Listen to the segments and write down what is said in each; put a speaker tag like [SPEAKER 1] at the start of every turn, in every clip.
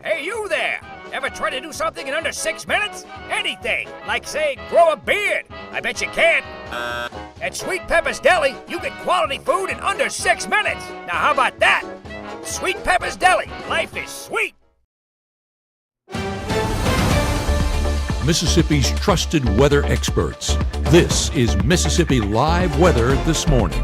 [SPEAKER 1] Hey, you there! Ever try to do something in under 6 minutes? Anything, like say, grow a beard. I bet you can. At Sweet Pepper's Deli, you get quality food in under 6 minutes. Now how about that? Sweet Pepper's Deli, life is sweet.
[SPEAKER 2] Mississippi's trusted weather experts. This is Mississippi Live Weather This Morning.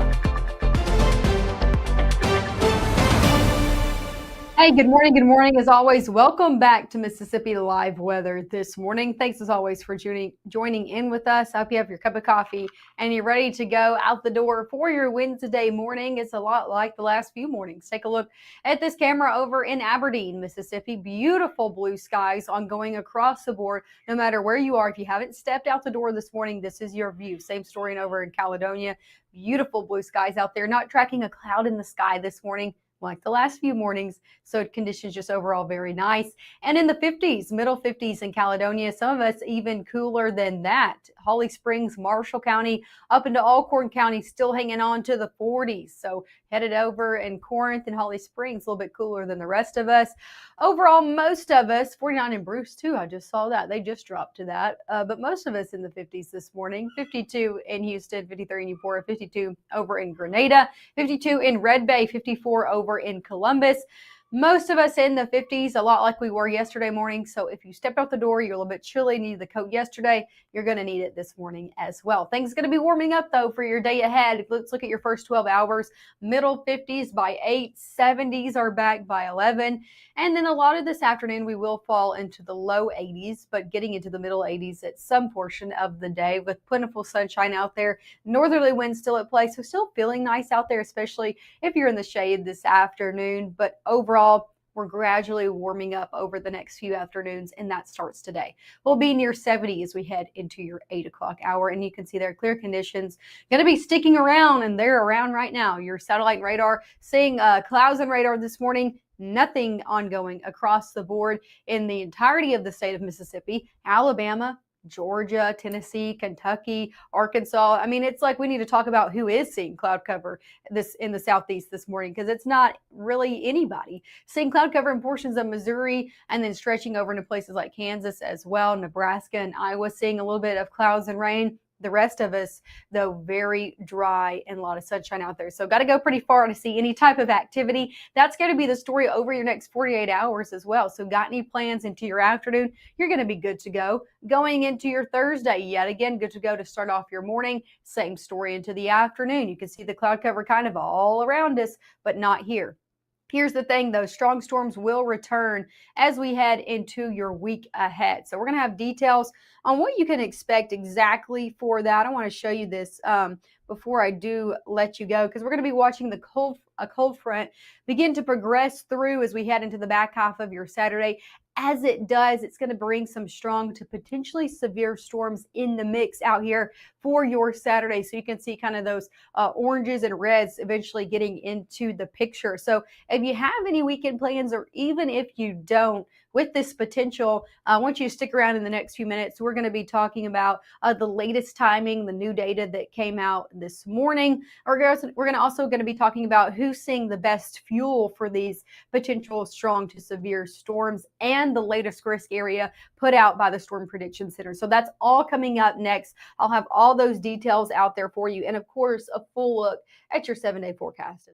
[SPEAKER 3] Hey, good morning. Good morning. As always, welcome back to Mississippi Live Weather This Morning. Thanks as always for joining in with us. I hope you have your cup of coffee and you're ready to go out the door for your Wednesday morning. It's a lot like the last few mornings. Take a look at this camera over in Aberdeen, Mississippi. Beautiful blue skies ongoing across the board, no matter where you are. If you haven't stepped out the door this morning, this is your view. Same story over in Caledonia. Beautiful blue skies out there. Not tracking a cloud in the sky this morning like the last few mornings, so conditions just overall very nice. And in the 50s, middle 50s in Caledonia, some of us even cooler than that. Holly Springs, Marshall County, up into Alcorn County, still hanging on to the 40s. So headed over in Corinth and Holly Springs, a little bit cooler than the rest of us. Overall, most of us, 49 in Bruce too, I just saw that. They just dropped to that. But most of us in the 50s this morning, 52 in Houston, 53 in Eupora, 52 over in Grenada, 52 in Red Bay, 54 over in Columbus. Most of us in the 50s, a lot like we were yesterday morning. So if you stepped out the door, you're a little bit chilly, needed the coat yesterday, you're going to need it this morning as well. Things going to be warming up though for your day ahead. Let's look at your first 12 hours. Middle 50s by 8, 70s are back by 11. And then a lot of this afternoon, we will fall into the low 80s, but getting into the middle 80s at some portion of the day with plentiful sunshine out there. Northerly winds still at play, so still feeling nice out there, especially if you're in the shade this afternoon. But overall, we're gradually warming up over the next few afternoons, and that starts today. We'll be near 70 as we head into your 8 o'clock hour, and you can see there clear conditions going to be sticking around, and they're around right now. Your satellite and radar seeing clouds and radar this morning. Nothing ongoing across the board in the entirety of the state of Mississippi, Alabama, Georgia, Tennessee, Kentucky, Arkansas. I mean, it's like we need to talk about who is seeing cloud cover this in the southeast this morning, because it's not really anybody. Seeing cloud cover in portions of Missouri and then stretching over into places like Kansas as well, Nebraska and Iowa seeing a little bit of clouds and rain. The rest of us, though, very dry and a lot of sunshine out there. So got to go pretty far to see any type of activity. That's going to be the story over your next 48 hours as well. So got any plans into your afternoon, you're going to be good to go. Going into your Thursday, yet again, good to go to start off your morning. Same story into the afternoon. You can see the cloud cover kind of all around us, but not here. Here's the thing, though. Strong storms will return as we head into your week ahead. So we're going to have details on what you can expect exactly for that. I want to show you this before I do let you go, because we're going to be watching a cold front begin to progress through as we head into the back half of your Saturday. As it does, it's going to bring some strong to potentially severe storms in the mix out here for your Saturday. So you can see kind of those oranges and reds eventually getting into the picture. So if you have any weekend plans, or even if you don't, with this potential, I want you to stick around in the next few minutes. We're going to be talking about the latest timing, the new data that came out this morning. We're going to also be talking about who's seeing the best fuel for these potential strong to severe storms, and the latest risk area put out by the Storm Prediction Center. So that's all coming up next. I'll have all those details out there for you, and of course, a full look at your 7-day forecast.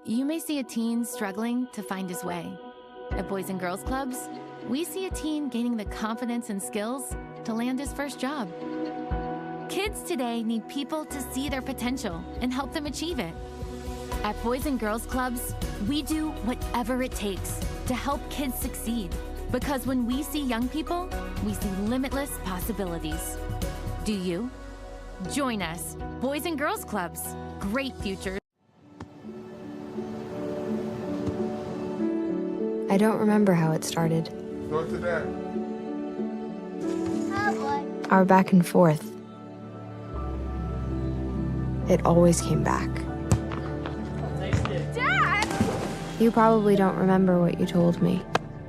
[SPEAKER 4] You may see a teen struggling to find his way. At Boys and Girls Clubs, we see a teen gaining the confidence and skills to land his first job. Kids today need people to see their potential and help them achieve it. At Boys and Girls Clubs, we do whatever it takes to help kids succeed. Because when we see young people, we see limitless possibilities. Do you? Join us. Boys and Girls Clubs. Great futures.
[SPEAKER 5] I don't remember how it started.
[SPEAKER 6] Go to that.
[SPEAKER 7] Oh boy.
[SPEAKER 5] Our back and forth. It always came back.
[SPEAKER 7] Dad!
[SPEAKER 5] You probably don't remember what you told me,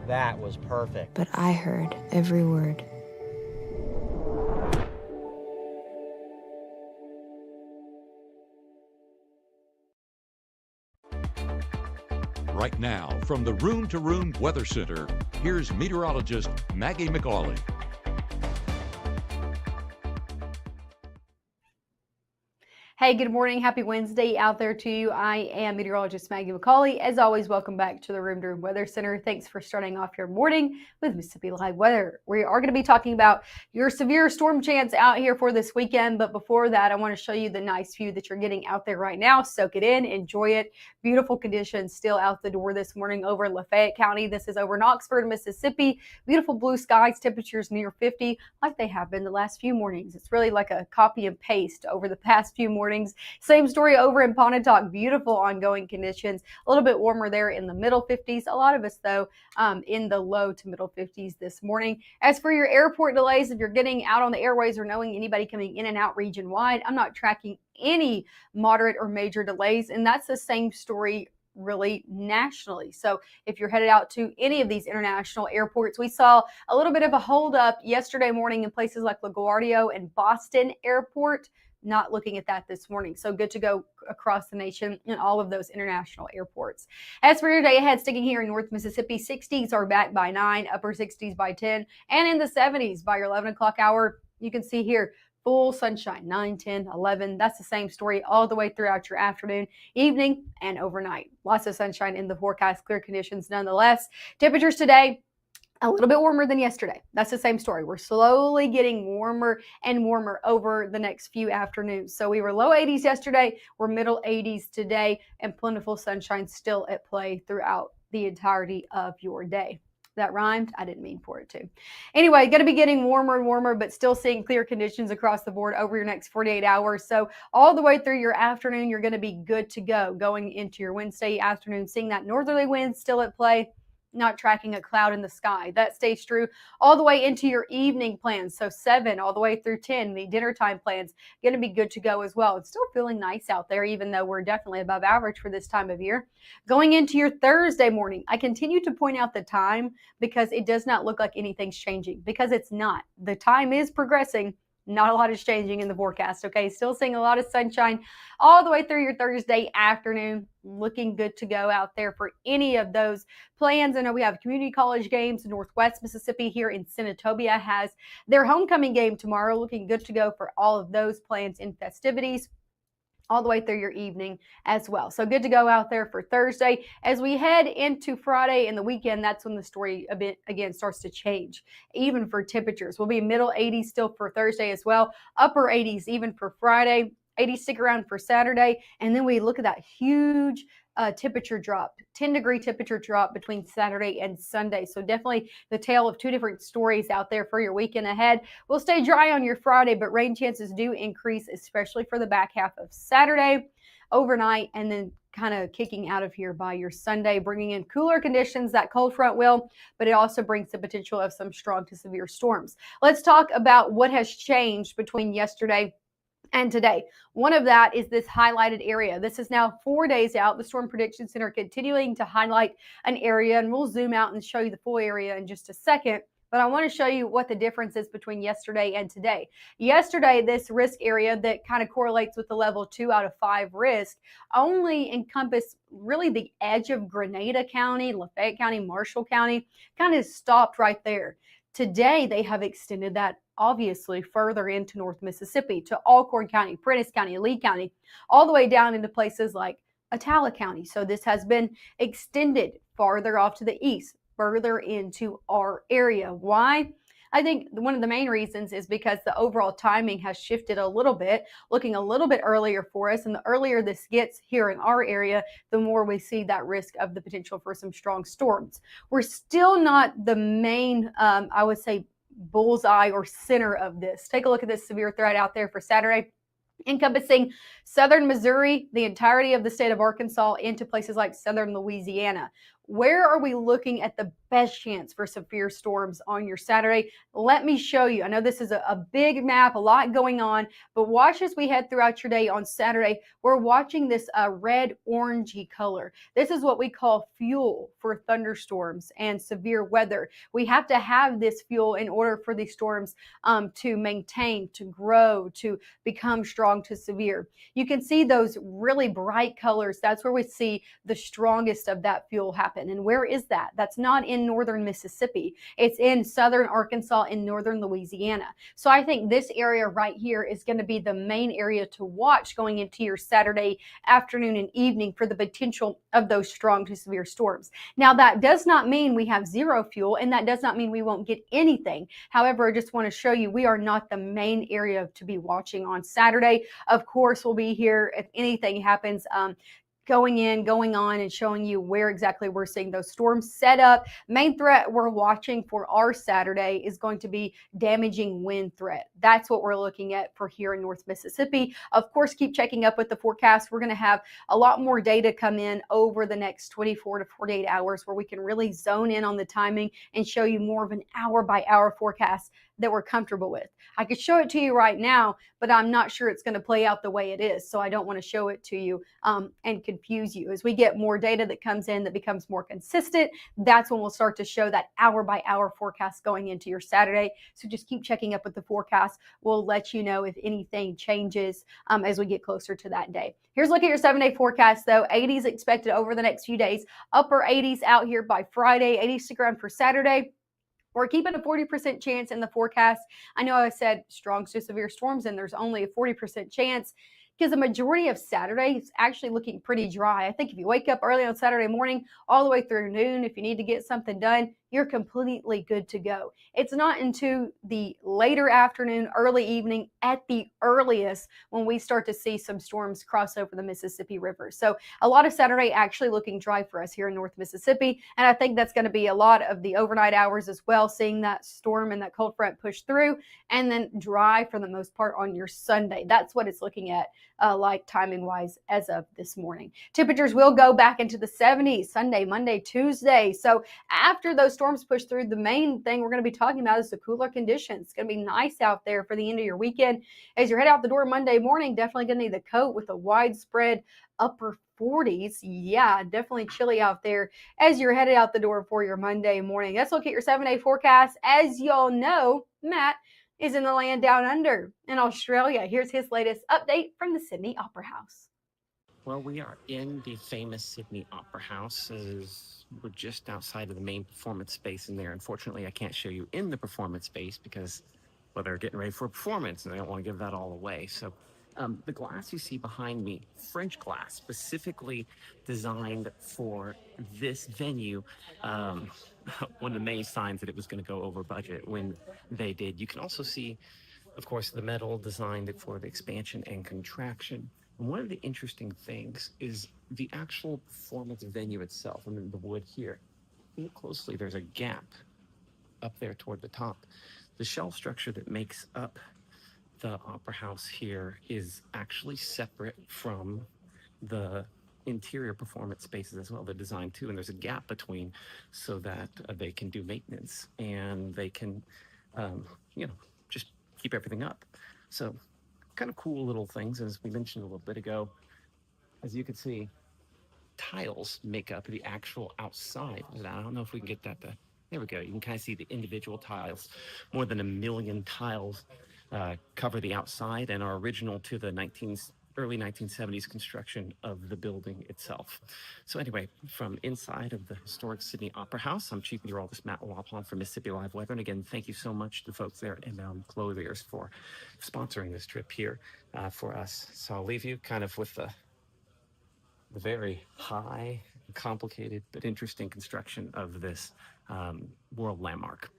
[SPEAKER 8] That was perfect.
[SPEAKER 5] but I heard every word.
[SPEAKER 2] Right now, from the Room to Room Weather Center, here's meteorologist Maggie McAuley.
[SPEAKER 3] Hey, good morning. Happy Wednesday out there to you. I am meteorologist Maggie McAuley. As always, welcome back to the Room to Room Weather Center. Thanks for starting off your morning with Mississippi Live Weather. We are going to be talking about your severe storm chance out here for this weekend. But before that, I want to show you the nice view that you're getting out there right now. Soak it in, enjoy it. Beautiful conditions still out the door this morning over in Lafayette County. This is over in Oxford, Mississippi. Beautiful blue skies, temperatures near 50 like they have been the last few mornings. It's really like a copy and paste over the past few mornings. Same story over in Pontotoc. Beautiful ongoing conditions. A little bit warmer there in the middle 50s. A lot of us, though, in the low to middle 50s this morning. As for your airport delays, if you're getting out on the airways or knowing anybody coming in and out region wide, I'm not tracking any moderate or major delays. And that's the same story really nationally. So if you're headed out to any of these international airports, we saw a little bit of a holdup yesterday morning in places like LaGuardia and Boston Airport. Not looking at that this morning. So good to go across the nation in all of those international airports. As for your day ahead, sticking here in North Mississippi, 60s are back by 9, upper 60s by 10, and in the 70s by your 11 o'clock hour. You can see here full sunshine, 9, 10, 11. That's the same story all the way throughout your afternoon, evening, and overnight. Lots of sunshine in the forecast, clear conditions nonetheless. Temperatures today, a little bit warmer than yesterday. That's the same story. We're slowly getting warmer and warmer over the next few afternoons. So we were low 80s yesterday. We're middle 80s today, and plentiful sunshine still at play throughout the entirety of your day. That rhymed. I didn't mean for it to. Anyway, going to be getting warmer and warmer, but still seeing clear conditions across the board over your next 48 hours. So all the way through your afternoon, you're going to be good to go going into your Wednesday afternoon, seeing that northerly wind still at play. Not tracking a cloud in the sky. That stays true all the way into your evening plans. So 7 all the way through 10, the dinner time plans, going to be good to go as well. It's still feeling nice out there, even though we're definitely above average for this time of year. Going into your Thursday morning, I continue to point out the time because it does not look like anything's changing, because it's not. The time is progressing. Not a lot is changing in the forecast, okay? Still seeing a lot of sunshine all the way through your Thursday afternoon. Looking good to go out there for any of those plans. I know we have community college games. Northwest Mississippi here in Senatobia has their homecoming game tomorrow. Looking good to go for all of those plans and festivities all the way through your evening as well. So good to go out there for Thursday. As we head into Friday and the weekend, that's when the story a bit again starts to change. Even for temperatures, we'll be middle 80s still for Thursday as well. Upper 80s even for Friday. 80s stick around for Saturday. And then we look at that huge temperature drop, 10-degree temperature drop between Saturday and Sunday. So definitely the tale of two different stories out there for your weekend ahead. We'll stay dry on your Friday, but rain chances do increase, especially for the back half of Saturday, overnight, and then kind of kicking out of here by your Sunday, bringing in cooler conditions. That cold front will, but it also brings the potential of some strong to severe storms. Let's talk about what has changed between yesterday and today. One of that is this highlighted area. This is now 4 days out. The Storm Prediction Center continuing to highlight an area, and we'll zoom out and show you the full area in just a second. But I want to show you what the difference is between yesterday and today. Yesterday, this risk area that kind of correlates with the level 2 out of 5 risk only encompassed really the edge of Grenada County, Lafayette County, Marshall County, kind of stopped right there. Today, they have extended that obviously further into North Mississippi to Alcorn County, Prentiss County, Lee County, all the way down into places like Attala County. So this has been extended farther off to the east, further into our area. Why? I think one of the main reasons is because the overall timing has shifted a little bit, looking a little bit earlier for us. And the earlier this gets here in our area, the more we see that risk of the potential for some strong storms. We're still not the main, I would say, bullseye or center of this. Take a look at this severe threat out there for Saturday, encompassing southern Missouri, the entirety of the state of Arkansas, into places like southern Louisiana. where are we looking at the best chance for severe storms on your Saturday? Let me show you. I know this is a big map, a lot going on, but watch as we head throughout your day on Saturday. We're watching this red orangey color. This is what we call fuel for thunderstorms and severe weather. We have to have this fuel in order for these storms to maintain, to grow, to become strong to severe. You can see those really bright colors. That's where we see the strongest of that fuel happen. And where is that? That's not in northern Mississippi. It's in southern Arkansas and northern Louisiana. So I think this area right here is going to be the main area to watch going into your Saturday afternoon and evening for the potential of those strong to severe storms. Now, that does not mean we have zero fuel, and that does not mean we won't get anything. However, I just want to show you we are not the main area to be watching on Saturday. Of course, we'll be here if anything happens, going on and showing you where exactly we're seeing those storms set up. Main threat we're watching for our Saturday is going to be damaging wind threat. That's what we're looking at for here in North Mississippi. Of course, keep checking up with the forecast. We're going to have a lot more data come in over the next 24 to 48 hours where we can really zone in on the timing and show you more of an hour by hour forecast that we're comfortable with. I could show it to you right now, but I'm not sure it's going to play out the way it is. So I don't want to show it to you and confuse you. As we get more data that comes in that becomes more consistent, that's when we'll start to show that hour by hour forecast going into your Saturday. So just keep checking up with the forecast. We'll let you know if anything changes as we get closer to that day. Here's a look at your 7-day forecast though. 80s expected over the next few days. Upper 80s out here by Friday. 80s stick around for Saturday. We're keeping a 40% chance in the forecast. I know I said strong to severe storms and there's only a 40% chance because the majority of Saturday is actually looking pretty dry. I think if you wake up early on Saturday morning all the way through noon, if you need to get something done, you're completely good to go. It's not into the later afternoon, early evening at the earliest when we start to see some storms cross over the Mississippi River. So a lot of Saturday actually looking dry for us here in North Mississippi. And I think that's going to be a lot of the overnight hours as well, seeing that storm and that cold front push through and then dry for the most part on your Sunday. That's what it's looking at like timing wise as of this morning. Temperatures will go back into the 70s Sunday, Monday, Tuesday. So after those storms push through, the main thing we're going to be talking about is the cooler conditions. It's going to be nice out there for the end of your weekend. As you head out the door Monday morning, definitely going to need the coat with a widespread upper 40s. Yeah, definitely chilly out there as you're headed out the door for your Monday morning. Let's look at your 7-day forecast. As y'all know, Matt is in the land down under in Australia. Here's his latest update from the Sydney Opera House.
[SPEAKER 6] Well, we are in the famous Sydney Opera House. We're just outside of the main performance space in there. Unfortunately, I can't show you in the performance space because, well, they're getting ready for a performance and I don't want to give that all away. So the glass you see behind me, French glass, specifically designed for this venue. One of the main signs that it was going to go over budget when they did. You can also see, of course, the metal designed for the expansion and contraction. And one of the interesting things is the actual performance venue itself. I mean, the wood here. Look closely, there's a gap up there toward the top. The shell structure that makes up the Opera House here is actually separate from the interior performance spaces as well. They're designed too, and there's a gap between so that they can do maintenance and they can, just keep everything up. So kind of cool little things, as we mentioned a little bit ago. As you can see, tiles make up the actual outside. I don't know if we can get that to, there we go. You can kind of see the individual tiles. More than 1 million tiles cover the outside and are original to the early 1970s construction of the building itself. So anyway, from inside of the historic Sydney Opera House, I'm Chief Meteorologist Matt Walpole from Mississippi Live Weather. And again, thank you so much to the folks there at M&M Clothiers for sponsoring this trip here for us. So I'll leave you kind of with the very high, complicated, but interesting construction of this world landmark.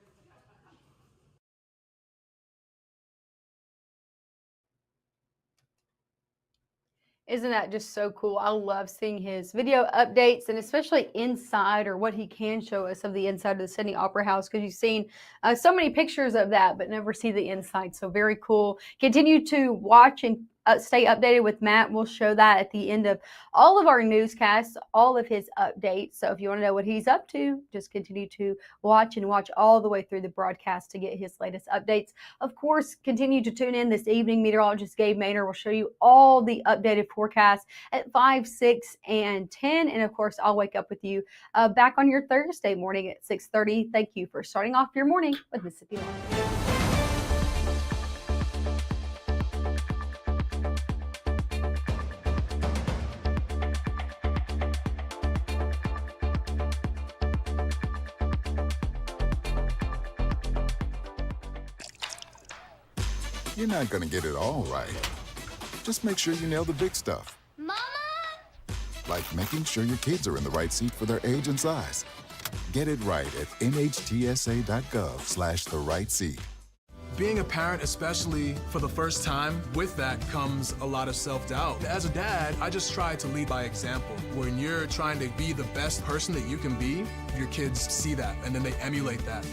[SPEAKER 3] Isn't that just so cool? I love seeing his video updates and especially inside or what he can show us of the inside of the Sydney Opera House, because you've seen so many pictures of that, but never see the inside. So very cool. Continue to watch and stay updated with Matt. We'll show that at the end of all of our newscasts, all of his updates. So if you want to know what he's up to, just continue to watch all the way through the broadcast to get his latest updates. Of course, continue to tune in this evening. Meteorologist Gabe Maynor will show you all the updated forecasts at 5, 6, and 10. And of course, I'll wake up with you back on your Thursday morning at 6:30. Thank you for starting off your morning with Mississippi Live.
[SPEAKER 7] You're not gonna get it all right. Just make sure you nail the big stuff.
[SPEAKER 9] Mama!
[SPEAKER 7] Like making sure your kids are in the right seat for their age and size. Get it right at nhtsa.gov/the right seat.
[SPEAKER 10] Being a parent, especially for the first time, with that comes a lot of self-doubt. As a dad, I just try to lead by example. When you're trying to be the best person that you can be, your kids see that and then they emulate that.